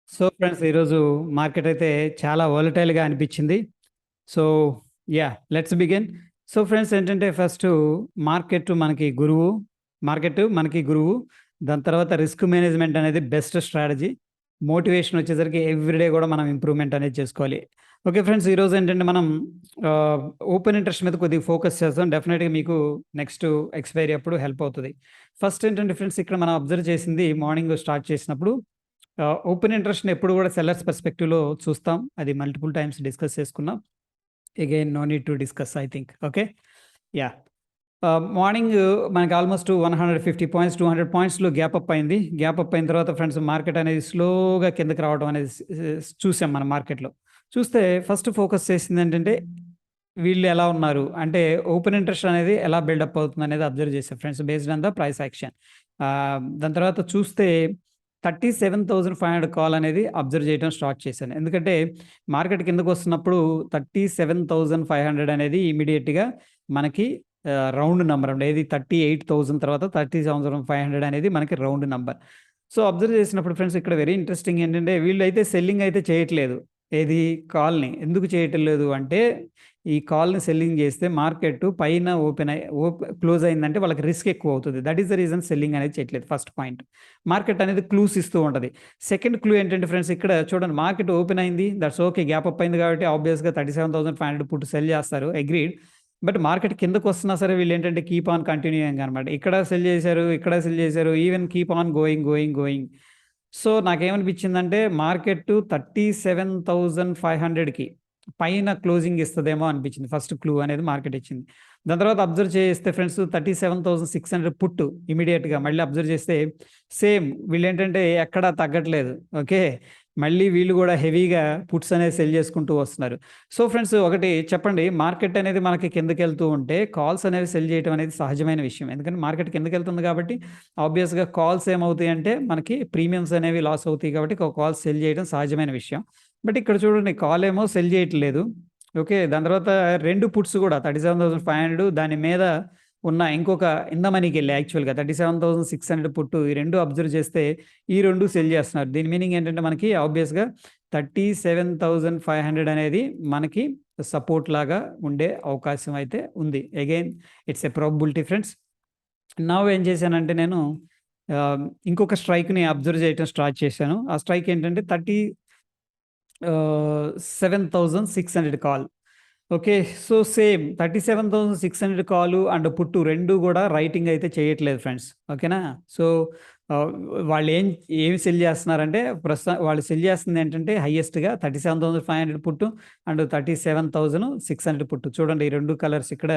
So friends ఈరోజు market అయితే చాలా వోలటైల్గా అనిపించింది. So let's begin. So friends ఏంటంటే ఫస్ట్ మార్కెట్ మనకి గురువు. దాని తర్వాత రిస్క్ మేనేజ్మెంట్ అనేది బెస్ట్ స్ట్రాటజీ. మోటివేషన్ వచ్చేసరికి ఎవ్రీడే కూడా మనం ఇంప్రూవ్మెంట్ అనేది చేసుకోవాలి. ఓకే ఫ్రెండ్స్, ఈరోజు ఏంటంటే మనం ఓపెన్ ఇంట్రెస్ట్ మీద కొద్దిగా ఫోకస్ చేస్తాం. డెఫినెట్గా మీకు నెక్స్ట్ ఎక్స్పైరీ అప్పుడు హెల్ప్ అవుతుంది. ఫస్ట్ ఏంటంటే ఫ్రెండ్స్, ఇక్కడ మనం అబ్జర్వ్ చేసింది మార్నింగ్ స్టార్ట్ చేసినప్పుడు ఓపెన్ ఇంట్రెస్ట్‌ని ఎప్పుడు కూడా సెల్లర్స్ పర్స్పెక్టివ్‌లో చూస్తాం. అది మల్టిపుల్ టైమ్స్ డిస్కస్ చేసుకున్నాం. Again no need to discuss I think. Okay. Yeah! Morning మనకి ఆల్మోస్ట్ 150 పాయింట్స్, 200 పాయింట్స్‌లో గ్యాప్ అప్ అయింది. గ్యాప్ అప్ అయిన తర్వాత ఫ్రెండ్స్ మార్కెట్ అనేది స్లోగా కిందకి రావడం అనేది చూసాం మనం మార్కెట్‌లో. చూస్తే ఫస్ట్ ఫోకస్ చేసిందేంటంటే వీళ్ళు ఎలా ఉన్నారు? అంటే ఓపెన్ ఇంట్రెస్ట్ అనేది ఎలా బిల్డప్ అవుతుందనేది అబ్జర్వ్ చేశా friends based on the price action. దాని తర్వాత చూస్తే 37,500 కాల్ అనేది అబ్జర్వ్ చేయడం స్టార్ట్ చేశాను. ఎందుకంటే మార్కెట్ కిందకొస్తున్నప్పుడు 37,500 అనేది ఇమ్మీడియేట్‌గా మనకి రౌండ్ నంబర్ అండి. ఏది 38,000 తర్వాత 37,500 అనేది మనకి రౌండ్ నంబర్. సో, అబ్జర్వ్ చేసినప్పుడు ఫ్రెండ్స్ ఇక్కడ వెరీ ఇంట్రెస్టింగ్ ఏంటంటే వీళ్ళైతే సెల్లింగ్ అయితే చేయట్లేదు. ఏది కాల్‌ని. ఎందుకు చేయటం లేదు అంటే ఈ కాల్‌ని సెల్లింగ్ చేస్తే మార్కెట్ పైన ఓపెన్ అయ్యి క్లోజ్ అయిందంటే వాళ్ళకి రిస్క్ ఎక్కువ అవుతది. That is the reason selling అనేది చేయట్లేదు ఫస్ట్ పాయింట్. మార్కెట్ అనేది క్లూస్ ఇస్తూ ఉంటది. సెకండ్ క్లూ ఏంటంటే ఫ్రెండ్స్, ఇక్కడ చూడండి మార్కెట్ ఓపెన్ అయింది. That's okay. గ్యాప్ అప్ అయింది కాబట్టి ఆబ్వియస్‌గా 37,500 పుట్ సెల్ చేస్తారు. అగ్రీడ్. బట్ మార్కెట్ కిందకొస్తున్నా సరే వీళ్ళేంటంటే కీప్ ఆన్ కంటిన్యూయింగ్ అనమాట. ఇక్కడ సెల్ చేశారు, ఇక్కడ సెల్ చేశారు. Even keep on going. So, నాకేమనిపించిందంటే మార్కెట్ 37,500కి పైన క్లోజింగ్ ఇస్తదేమో అనిపించింది. ఫస్ట్ క్లూ అనేది మార్కెట్ ఇచ్చింది. దాని తర్వాత అబ్జర్వ్ చేస్తే ఫ్రెండ్స్ 37,600 పుట్ ఇమ్మీడియేట్‌గా మళ్ళీ అబ్జర్వ్ చేస్తే సేమ్ వీళ్ళేంటంటే ఎక్కడా తగ్గట్లేదు. ఓకే. మళ్ళీ వీళ్ళు గూడా హెవీగా పుట్స్ అనేది సెల్ చేసుకుంటూ వస్తున్నారు. సో, ఫ్రెండ్స్ ఒకటి చెప్పండి, మార్కెట్ అనేది మనకి కిందకెళ్తూ ఉంటే కాల్స్ అనేవి సెల్ చేయటం అనేది సహజమైన విషయం. ఎందుకంటే మార్కెట్ కిందకెళ్తుంది కాబట్టి ఆబ్వియస్‌గా కాల్స్ ఏమవుతాయంటే మనకి ప్రీమియమ్స్ అనేవి లాస్ అవుతాయి కాబట్టి కాల్స్ సెల్ చేయడం సహజమైన విషయం. బట్ ఇక్కడ చూడండి కాల్ ఏమో సెల్ చేయట్లేదు. ఓకే. దాని తర్వాత 2 పుట్స్ గూడా 37,500 దాని మీద ఉన్న ఇంకొక ఇన్ ద మనీకెళ్ళాయి యాక్చువల్‌గా 37,600 పుట్టు ఈ 2 అబ్జర్వ్ చేస్తే ఈ 2 సెల్ చేస్తున్నారు. దీని మీనింగ్ ఏంటంటే మనకి ఆబ్వియస్‌గా 37,500 అనేది మనకి సపోర్ట్ లాగా ఉండే అవకాశం అయితే ఉంది. Again it's a probability friends. Now ఏం చేశానంటే నేను ఇంకొక స్ట్రైక్‌ని అబ్జర్వ్ చేయటం స్టార్ట్ చేశాను. ఆ స్ట్రైక్ ఏంటంటే 7,600 కాల్. ఓకే. సో, సేమ్ 37,600 కాలు అండ్ పుట్టు 2 గూడా రైటింగ్ అయితే చేయట్లేదు ఫ్రెండ్స్. ఓకేనా? సో, ఆహ్, వాళ్ళేం ఏమి సెల్ జేస్తున్నారంటే వాళ్ళు సెల్ జేస్తుందేంటంటే హైయెస్ట్‌గా 37,500 పుట్టు అండ్ 37,600 పుట్టు. చూడండి ఈ 2 కలర్స్ ఇక్కడ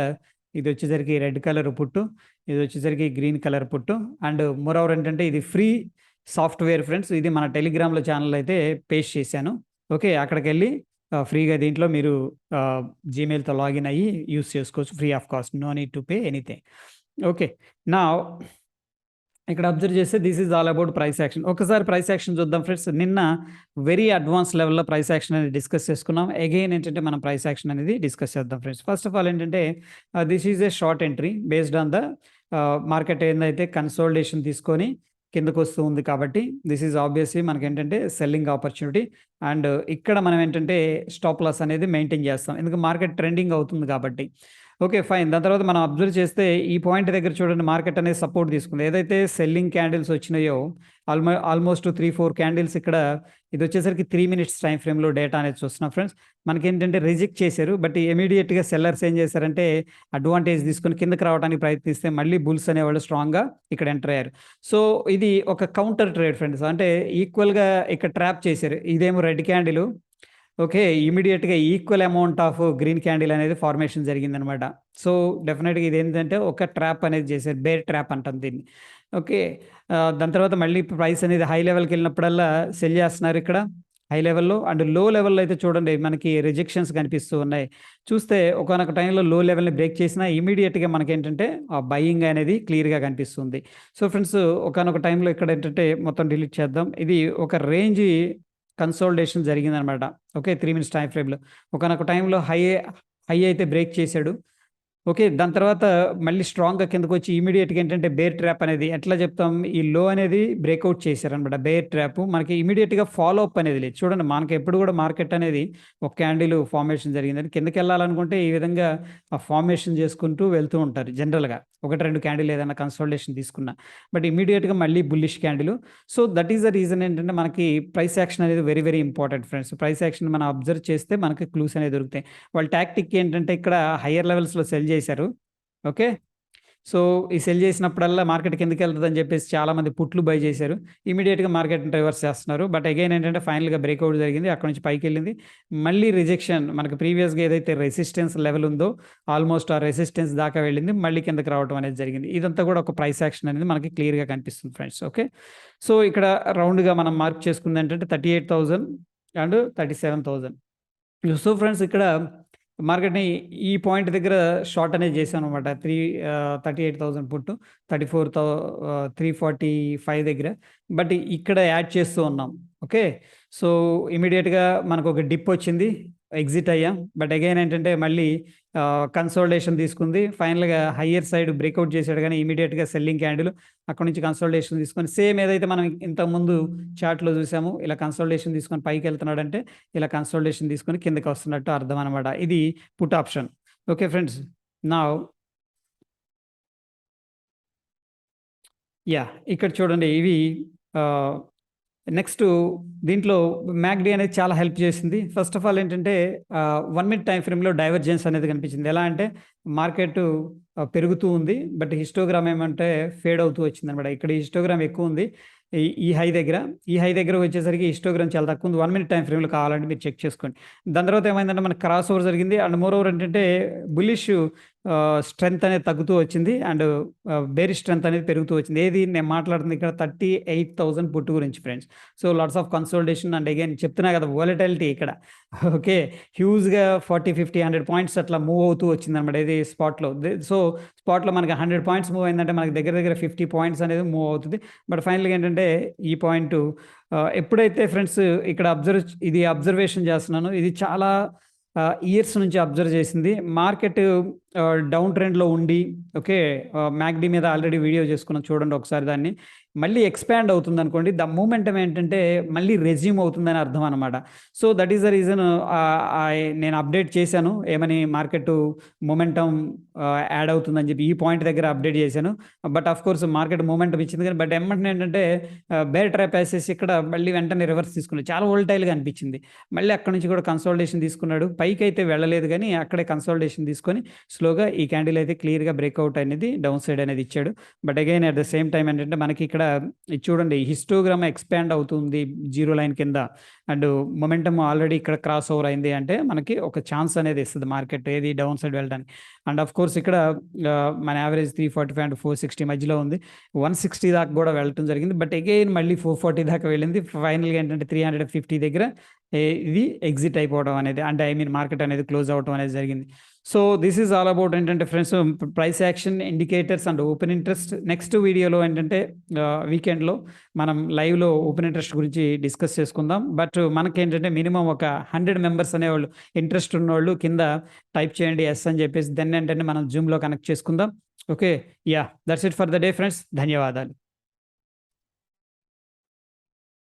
ఇదొచ్చేసరికి రెడ్ కలర్ పుట్టు, ఇదొచ్చేసరికి గ్రీన్ కలర్ పుట్టు అండ్ మోరోవర్ ఏంటంటే ఇది ఫ్రీ సాఫ్ట్‌వేర్ ఫ్రెండ్స్. ఇది మన టెలిగ్రామ్‌లో ఛానెల్ అయితే పేస్ట్ చేశాను. ఓకే. అక్కడికెళ్ళి ఫ్రీగా దీంట్లో మీరు ఆహ్, జీమెయిల్‌తో లాగిన్ అయ్యి యూజ్ చేసుకోవచ్చు. Free of cost. No need to pay anything. Okay. Now ఇక్కడ అబ్జర్వ్ చేస్తే this is all about price action. ఒకసారి ప్రైస్ యాక్షన్ చూద్దాం ఫ్రెండ్స్. నిన్న వెరీ అడ్వాన్స్ లెవెల్‌లో ప్రైస్ యాక్షన్ అనేది డిస్కస్ చేసుకున్నాం. అగైన్ ఏంటంటే మనం ప్రైస్ యాక్షన్ అనేది డిస్కస్ చేద్దాం ఫ్రెండ్స్. ఫస్ట్ ఆఫ్ ఆల్ ఏంటంటే this is a short entry based on the market ఏందైతే కన్సాలిడేషన్ తీసుకొని కిందకొస్తూ ఉంది కాబట్టి దిస్ ఈజ్ ఆబ్వియస్లీ మనకేంటంటే సెల్లింగ్ ఆపర్చునిటీ అండ్ ఇక్కడ మనం ఏంటంటే స్టాప్ లాస్ అనేది మెయింటైన్ చేస్తాం. ఎందుకంటే మార్కెట్ ట్రెండింగ్ అవుతుంది కాబట్టి. ఓకే. ఫైన్. దాని తర్వాత మనం అబ్జర్వ్ చేస్తే ఈ పాయింట్ దగ్గర చూడండి మార్కెట్ అనేది సపోర్ట్ తీసుకుంది. ఏదైతే సెల్లింగ్ క్యాండిల్స్ వచ్చినాయో ఆల్మోస్ట్ 3, 4 క్యాండిల్స్ ఇక్కడ ఇదొచ్చేసరికి 3 మినిట్స్ టైమ్ ఫ్రేమ్‌లో డేటా అనేది చూస్తున్నాం ఫ్రెండ్స్. మనకేంటంటే రిజెక్ట్ చేశారు. బట్ ఇమ్మీడియేట్‌గా సెల్లర్స్ ఏం చేశారంటే అడ్వాంటేజ్ తీసుకొని కిందకి రావడానికి ప్రయత్నిస్తే మళ్ళీ బుల్స్ అనేవాళ్ళు స్ట్రాంగ్‌గా ఇక్కడ ఎంటర్ అయ్యారు. సో, ఇది ఒక కౌంటర్ ట్రేడ్ ఫ్రెండ్స్. అంటే ఈక్వల్‌గా ఇక్కడ ట్రాప్ చేశారు. ఇదేమో రెడ్ క్యాండిలు. ఓకే. ఇమ్మీడియేట్‌గా equal amount of green candle అనేది ఫార్మేషన్ జరిగిందనమాట. సో, డెఫినిట్‌గా ఇదేంటంటే ఒక ట్రాప్ అనేది చేశారు. బేర్ ట్రాప్ అంటాం దీన్ని. ఓకే. దాని తర్వాత మళ్ళీ ప్రైస్ అనేది హై లెవెల్‌కెళ్ళినప్పుడల్లా సెల్ చేస్తున్నారు ఇక్కడ. హై లెవెల్‌లో అండ్ లో లెవెల్‌లో అయితే చూడండి మనకి రిజెక్షన్స్ కనిపిస్తూ ఉన్నాయి. చూస్తే ఒకానొక టైంలో లో లెవెల్‌ని బ్రేక్ చేసినా ఇమ్మీడియేట్‌గా మనకేంటంటే ఆ బయింగ్ అనేది క్లియర్‌గా కనిపిస్తుంది. సో, ఫ్రెండ్స్ ఒకానొక టైంలో ఇక్కడ ఏంటంటే మొత్తం డిలీట్ చేద్దాం. ఇది ఒక రేంజ్ కన్సాలిడేషన్ జరిగిందనమాట. ఓకే. 3 మినిట్స్ టైమ్ ఫ్రేమ్‌లో. ఒకానొక టైంలో హై అయితే బ్రేక్ చేశాడు. ఓకే. దాని తర్వాత మళ్ళీ స్ట్రాంగ్‌గా కిందకొచ్చి ఇమ్మీడియేట్‌గా ఏంటంటే బేర్ ట్రాప్ అనేది ఎట్లా చెప్తాం? ఈ లో అనేది బ్రేకౌట్ చేశారనమాట. బేర్ ట్రాప్ మనకి ఇమ్మీడియేట్‌గా ఫాలో అప్ అనేది లేదు. చూడండి మనకెప్పుడు కూడా మార్కెట్ అనేది ఒక క్యాండిల్ ఫార్మేషన్ జరిగిందని కిందకెళ్ళాలనుకుంటే ఈ విధంగా ఫార్మేషన్ చేసుకుంటూ వెళ్తూ ఉంటారు జనరల్‌గా. 1, 2 క్యాండిల్ ఏదైనా కన్సాలిడేషన్ తీసుకున్నా. బట్ ఇమ్మీడియేట్‌గా మళ్ళీ bullish candle. So, that is the reason ఏంటంటే మనకి ప్రైస్ యాక్షన్ అనేది very, very important friends. Price action మనం అబ్జర్వ్ చేస్తే మనకి క్లూస్ అనేవి దొరుకుతాయి. వాళ్ళ టాక్టిక్ ఏంటంటే ఇక్కడ హైయర్ లెవెల్స్‌లో సెల్ చేశారు. ఓకే. సో, ఈ సెల్ చేసినప్పుడల్లా మార్కెట్ కిందకెళ్తదని చెప్పేసి చాలామంది పుట్లు బై చేశారు. ఇమ్మీడియేట్‌గా మార్కెట్‌ని రివర్స్ చేస్తున్నారు. బట్ అగైన్ ఏంటంటే ఫైనల్‌గా బ్రేకౌట్ జరిగింది. అక్కడి నుంచి పైకెళ్ళింది. మళ్ళీ రిజెక్షన్ మనకు ప్రీవియస్‌గా ఏదైతే రెసిస్టెన్స్ లెవెల్ ఉందో ఆల్‌మోస్ట్ ఆ రెసిస్టెన్స్ దాకా వెళ్ళింది. మళ్ళీ కిందకి రావడం అనేది జరిగింది. ఇదంతా కూడా ఒక ప్రైస్ యాక్షన్ అనేది మనకి క్లియర్‌గా కనిపిస్తుంది ఫ్రెండ్స్. ఓకే. సో, ఇక్కడ రౌండ్‌గా మనం మార్క్ చేసుకుందేంటంటే 38,000 అండ్ 37,000. సో, ఫ్రెండ్స్ ఇక్కడ మార్కెట్‌ని ఈ పాయింట్ దగ్గర షార్ట్ అనేది చేశామనమాట. 38,000 పుట్టు 345 దగ్గర. బట్ ఇక్కడ యాడ్ చేస్తూ ఉన్నాం. ఓకే. సో, ఇమ్మీడియేట్‌గా మనకొక డిప్ వచ్చింది. ఎగ్జిట్ అయ్యాం. బట్ అగైన్ ఏంటంటే మళ్ళీ కన్సాలిడేషన్ తీసుకుంది. ఫైనల్‌గా హయ్యర్ సైడ్ బ్రేకౌట్ చేసాడు గానీ ఇమ్మీడియేట్‌గా సెల్లింగ్ క్యాండిల్ అక్కడి నుంచి కన్సాలిడేషన్ తీసుకొని సేమ్ ఏదైతే మనం ఇంతకుముందు చార్ట్‌లో చూసామో ఇలా కన్సాలిడేషన్ తీసుకొని పైకెళ్తున్నాడంటే ఇలా కన్సాలిడేషన్ తీసుకొని కిందకి వస్తున్నట్టు అర్థం అనమాట. ఇది put option. Okay friends. Now ఇక్కడ చూడండి ఇవి ఆహ్, నెక్స్టు దీంట్లో మ్యాక్‌డీ అనేది చాలా హెల్ప్ చేసింది. ఫస్ట్ ఆఫ్ ఆల్ ఏంటంటే 1 మినిట్ టైమ్ ఫ్రేమ్‌లో డైవర్జెన్స్ అనేది కనిపించింది. ఎలా అంటే మార్కెటు పెరుగుతూ ఉంది. బట్ హిస్టోగ్రామ్ ఏమంటే ఫేడ్ అవుతూ వచ్చిందనమాట. ఇక్కడ హిస్టోగ్రామ్ ఎక్కువుంది. ఈ ఈ హై దగ్గర. ఈ హై దగ్గర వచ్చేసరికి హిస్టోగ్రామ్ చాలా తక్కువ ఉంది. 1 మినిట్ టైమ్ ఫ్రేమ్‌లో కావాలంటే మీరు చెక్ చేసుకోండి. దాని తర్వాత ఏమైందంటే మనకు క్రాస్ ఓవర్ జరిగింది. అండ్ మోర్ ఓవర్ ఏంటంటే బుల్లిష్ స్ట్రెంత్ అనేది తగ్గుతూ వచ్చింది. అండ్ బేరిష్ స్ట్రెంత్ అనేది పెరుగుతూ వచ్చింది. ఏది నేను మాట్లాడుతుంది ఇక్కడ 38,000 పుట్టు గురించి friends. So, lots of consolidation and again చెప్తున్నా కదా! వోలటిలిటీ ఇక్కడ. ఓకే. హ్యూజ్‌గా 40, 50, 100 పాయింట్స్ అట్లా మూవ్ అవుతూ వచ్చిందనమాట. ఇది స్పాట్‌లో. సో, స్పాట్‌లో మనకి 100 పాయింట్స్ మూవ్ అయిందంటే మనకి దగ్గర దగ్గర 50 పాయింట్స్ అనేది మూవ్ అవుతది. బట్ ఫైనల్‌గా ఏంటంటే ఈ పాయింటు ఎప్పుడైతే ఫ్రెండ్స్ ఇక్కడ అబ్జర్వేషన్ చేస్తున్నానో ఇది చాలా ఇయర్స్ నుంచి అబ్జర్వ్ చేసింది. మార్కెట్ డౌన్ ట్రెండ్‌లో ఉండి ఓకే. మ్యాక్‌డీ మీద ఆల్రెడీ వీడియో చేసుకున్నాం చూడండి ఒకసారి దాన్ని. మళ్ళీ ఎక్స్‌పాండ్ అవుతుందనుకోండి. మొమెంటమ్ ఏంటంటే మళ్ళీ రెజ్యూమ్ అవుతుందని అర్థం అనమాట. So, that is the reason నేను అప్డేట్ చేశాను. ఏమని మార్కెటు మొమెంటమ్ యాడ్ అవుతుందని చెప్పి ఈ పాయింట్ దగ్గర అప్డేట్ చేశాను. బట్ ఆఫ్‌కోర్స్ మార్కెట్ మొమెంటమ్ ఇచ్చింది కానీ బట్ ఎమ్మటనే ఏంటంటే బేర్ ట్రాప్ ఏసేసి ఇక్కడ మళ్ళీ వెంటనే రివర్స్ తీసుకున్నాడు. చాలా వోలటైల్‌గా అనిపించింది. మళ్ళీ అక్కడి నుంచి కూడా కన్సాలిడేషన్ తీసుకున్నాడు. పైకైతే వెళ్ళలేదు గానీ అక్కడే కన్సాలిడేషన్ తీసుకొని స్లోగా ఈ క్యాండిల్ అయితే క్లియర్‌గా బ్రేకౌట్ అనేది డౌన్ సైడ్ అనేది ఇచ్చాడు. But again at the same time ఏంటంటే మనకి ఇక్కడ ఇది చూడండి హిస్టోగ్రామ్ ఎక్స్‌పాండ్ అవుతుంది జీరో లైన్ కింద. అండ్ మొమెంటమ్ ఆల్రెడీ ఇక్కడ క్రాస్ ఓవర్ అయింది అంటే మనకి ఒక ఛాన్స్ అనేది ఇస్తది మార్కెట్ ఏది డౌన్ సైడ్ వెళ్ళడానికి. అండ్ ఆఫ్‌కోర్స్ ఇక్కడ మన యావరేజ్ 345 అండ్ 460 మధ్యలో ఉంది. 160 దాకా కూడా వెళ్ళటం జరిగింది. బట్ అగైన్ మళ్ళీ 440 దాకా వెళ్ళింది. ఫైనల్‌గా ఏంటంటే 350 దగ్గర ఇది ఎగ్జిట్ అయిపోవడం అనేది అంటే ఐ మీన్ మార్కెట్ అనేది క్లోజ్ అవ్వటం అనేది జరిగింది. So, this is all about ఏంటంటే friends price action, indicators and open interest. Next వీడియోలో ఏంటంటే వీకెండ్‌లో మనం లైవ్‌లో ఓపెన్ ఇంట్రెస్ట్ గురించి డిస్కస్ చేసుకుందాం. బట్ మనకేంటంటే మినిమమ్ ఒక 100 మెంబర్స్ అనేవాళ్ళు ఇంట్రెస్ట్ ఉన్నోళ్ళు కింద టైప్ చేయండి యెస్ అని చెప్పేసి దెన్ ఏంటంటే మనం జూమ్‌లో కనెక్ట్ చేసుకుందాం. Okay. That's it for the day friends. ధన్యవాదాలు.